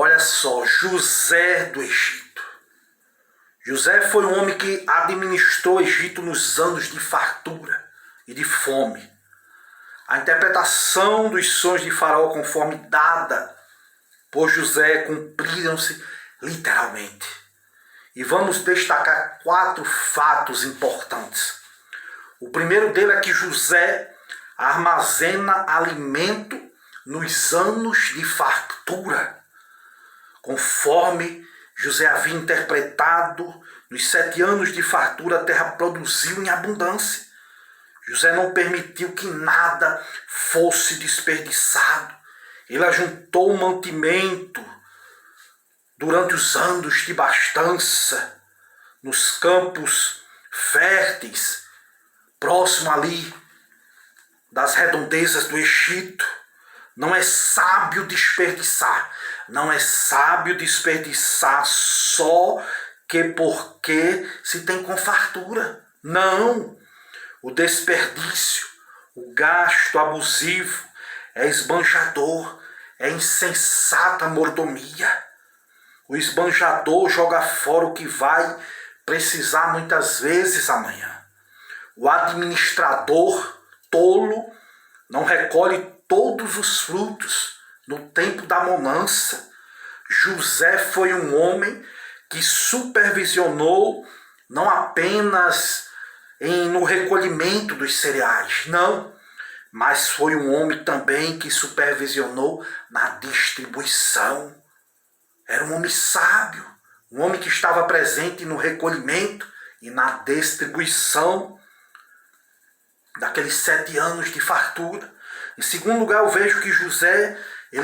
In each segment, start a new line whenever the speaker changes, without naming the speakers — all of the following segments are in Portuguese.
Olha só, José do Egito. José foi um homem que administrou o Egito nos anos de fartura e de fome. A interpretação dos sonhos de Faraó, conforme dada por José, cumpriram-se literalmente. E vamos destacar 4 fatos importantes. O primeiro dele é que José armazena alimento nos anos de fartura. Conforme José havia interpretado, nos 7 anos de fartura a terra produziu em abundância. José não permitiu que nada fosse desperdiçado. Ele ajuntou o mantimento durante os anos de bastança, nos campos férteis, próximo ali das redondezas do Egito. Não é sábio desperdiçar. Não é sábio desperdiçar só porque se tem com fartura. Não. O desperdício, o gasto abusivo é esbanjador, é insensata mordomia. O esbanjador joga fora o que vai precisar muitas vezes amanhã. O administrador tolo não recolhe todos os frutos no tempo da bonança. José foi um homem que supervisionou não apenas no recolhimento dos cereais, não, mas foi um homem também que supervisionou na distribuição. Era um homem sábio, um homem que estava presente no recolhimento e na distribuição daqueles 7 anos de fartura. Em segundo lugar, eu vejo que José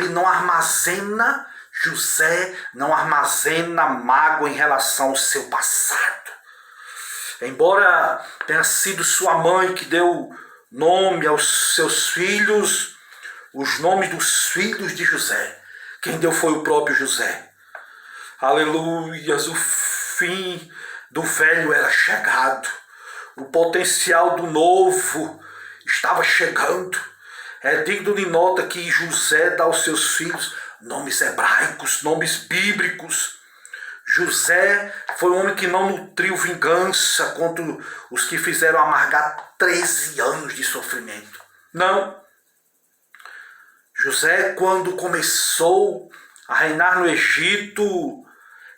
não armazena mágoa em relação ao seu passado. Embora tenha sido sua mãe que deu nome aos seus filhos, os nomes dos filhos de José, quem deu foi o próprio José. Aleluias, o fim do velho era chegado. O potencial do novo estava chegando. É digno de nota que José dá aos seus filhos nomes hebraicos, nomes bíblicos. José foi um homem que não nutriu vingança contra os que fizeram amargar 13 anos de sofrimento. Não. José, quando começou a reinar no Egito,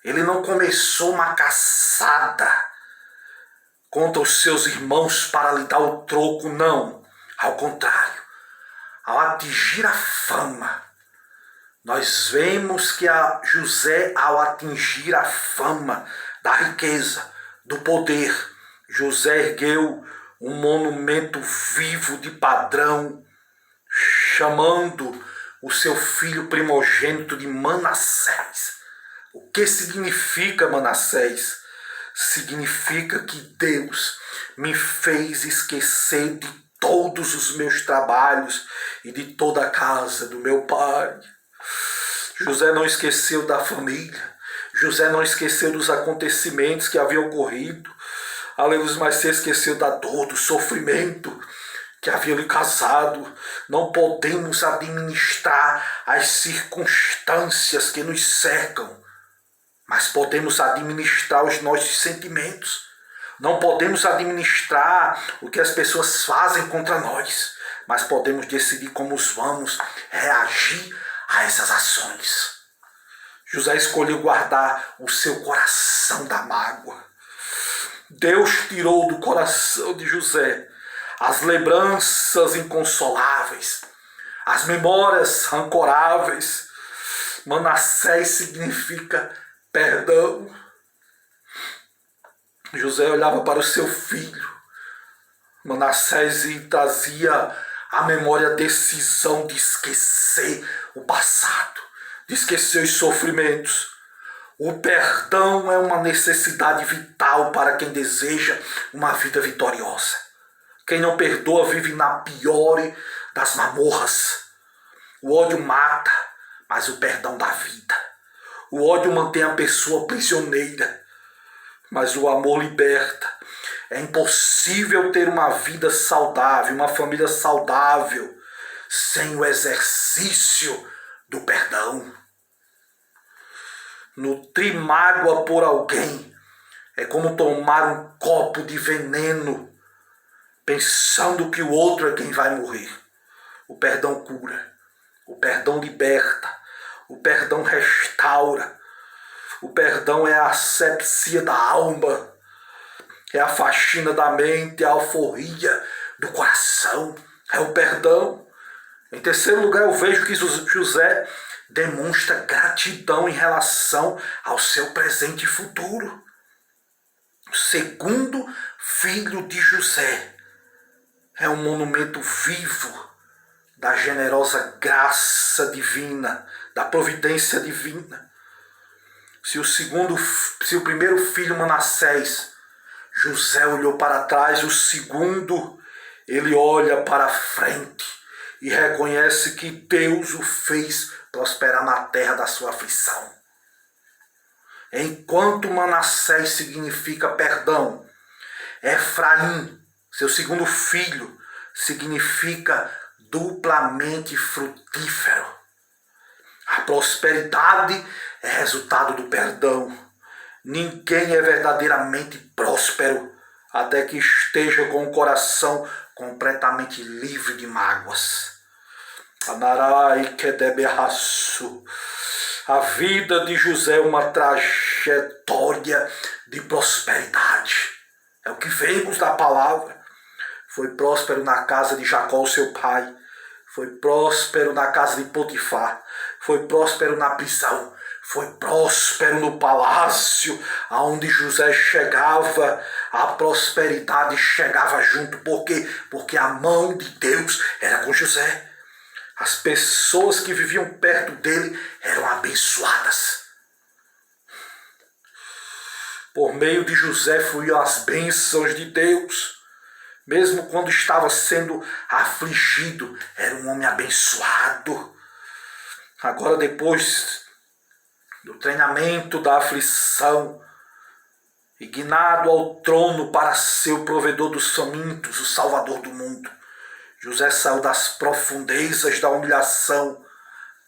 ele não começou uma caçada contra os seus irmãos para lhe dar o troco, não. Ao contrário, ao atingir a fama, nós vemos que José, ao atingir a fama da riqueza, do poder, José ergueu um monumento vivo de padrão, chamando o seu filho primogênito de Manassés. O que significa Manassés? Significa que Deus me fez esquecer de todos os meus trabalhos e de toda a casa do meu pai. José não esqueceu da família. José não esqueceu dos acontecimentos que haviam ocorrido. Aleluia, mas se esqueceu da dor, do sofrimento que havia lhe causado. Não podemos administrar as circunstâncias que nos cercam, mas podemos administrar os nossos sentimentos. Não podemos administrar o que as pessoas fazem contra nós, mas podemos decidir como vamos reagir a essas ações. José escolheu guardar o seu coração da mágoa. Deus tirou do coração de José as lembranças inconsoláveis, as memórias rancoráveis. Manassés significa perdão. José olhava para o seu filho, Manassés, e trazia à memória a decisão de esquecer o passado, de esquecer os sofrimentos. O perdão é uma necessidade vital para quem deseja uma vida vitoriosa. Quem não perdoa vive na pior das masmorras. O ódio mata, mas o perdão dá vida. O ódio mantém a pessoa prisioneira, mas o amor liberta. É impossível ter uma vida saudável, uma família saudável, sem o exercício do perdão. Nutrir mágoa por alguém é como tomar um copo de veneno, pensando que o outro é quem vai morrer. O perdão cura, o perdão liberta, o perdão restaura, o perdão é a asepsia da alma, é a faxina da mente, é a alforria do coração, é o perdão. Em terceiro lugar, eu vejo que José demonstra gratidão em relação ao seu presente e futuro. O segundo filho de José é um monumento vivo da generosa graça divina, da providência divina. Se o primeiro filho, Manassés, José olhou para trás, o segundo, ele olha para frente e reconhece que Deus o fez prosperar na terra da sua aflição. Enquanto Manassés significa perdão, Efraim, seu segundo filho, significa duplamente frutífero. A prosperidade é resultado do perdão. Ninguém é verdadeiramente próspero até que esteja com o coração completamente livre de mágoas. A vida de José é uma trajetória de prosperidade. É o que vemos da palavra. Foi próspero na casa de Jacó, seu pai. Foi próspero na casa de Potifar. Foi próspero na prisão. Foi próspero no palácio. Aonde José chegava, a prosperidade chegava junto. Por quê? Porque a mão de Deus era com José. As pessoas que viviam perto dele eram abençoadas. Por meio de José fluíam as bênçãos de Deus. Mesmo quando estava sendo afligido, era um homem abençoado. Agora, depois do treinamento da aflição, e guinado ao trono para ser o provedor dos famintos, o salvador do mundo, José saiu das profundezas da humilhação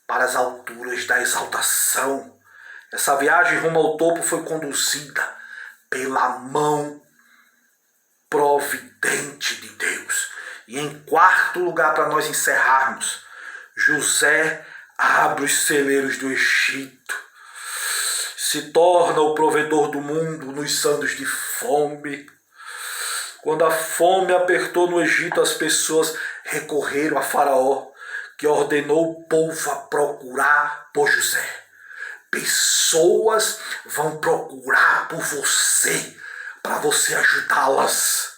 para as alturas da exaltação. Essa viagem rumo ao topo foi conduzida pela mão providente de Deus. E em quarto lugar, para nós encerrarmos, José abre os celeiros do Egito, se torna o provedor do mundo nos anos de fome. Quando a fome apertou no Egito, as pessoas recorreram a Faraó, que ordenou o povo a procurar por José. Pessoas vão procurar por você, para você ajudá-las.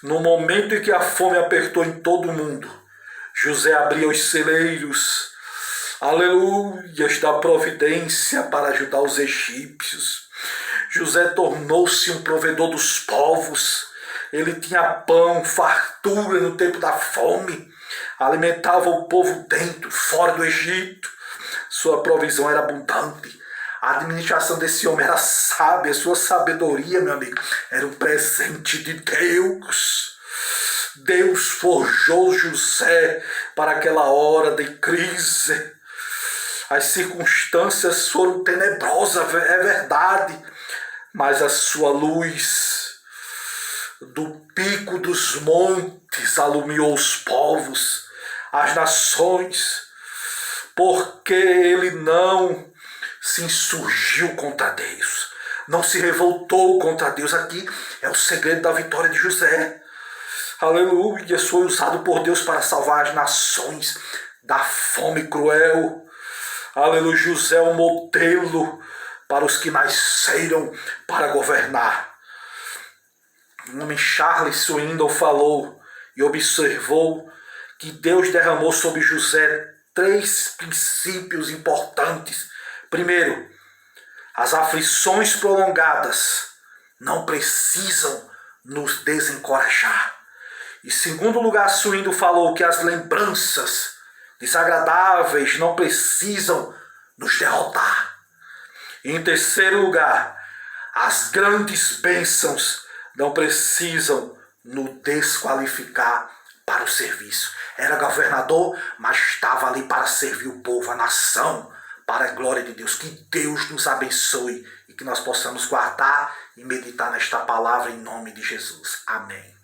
No momento em que a fome apertou em todo o mundo, José abria os celeiros, aleluias, da providência para ajudar os egípcios. José tornou-se um provedor dos povos. Ele tinha pão, fartura no tempo da fome, alimentava o povo dentro, fora do Egito. Sua provisão era abundante. A administração desse homem era sábia, sua sabedoria, meu amigo, era um presente de Deus. Deus forjou José para aquela hora de crise. As circunstâncias foram tenebrosas, é verdade, mas a sua luz do pico dos montes alumiou os povos, as nações, porque ele não se insurgiu contra Deus, não se revoltou contra Deus. Aqui é o segredo da vitória de José. Aleluia, foi usado por Deus para salvar as nações da fome cruel. Aleluia, José é um modelo para os que nasceram para governar. O homem Charles Swindoll falou e observou que Deus derramou sobre José 3 princípios importantes. Primeiro, as aflições prolongadas não precisam nos desencorajar. Em segundo lugar, Swindoll falou que as lembranças desagradáveis não precisam nos derrotar. E em terceiro lugar, as grandes bênçãos não precisam nos desqualificar para o serviço. Era governador, mas estava ali para servir o povo, a nação, para a glória de Deus. Que Deus nos abençoe e que nós possamos guardar e meditar nesta palavra em nome de Jesus. Amém.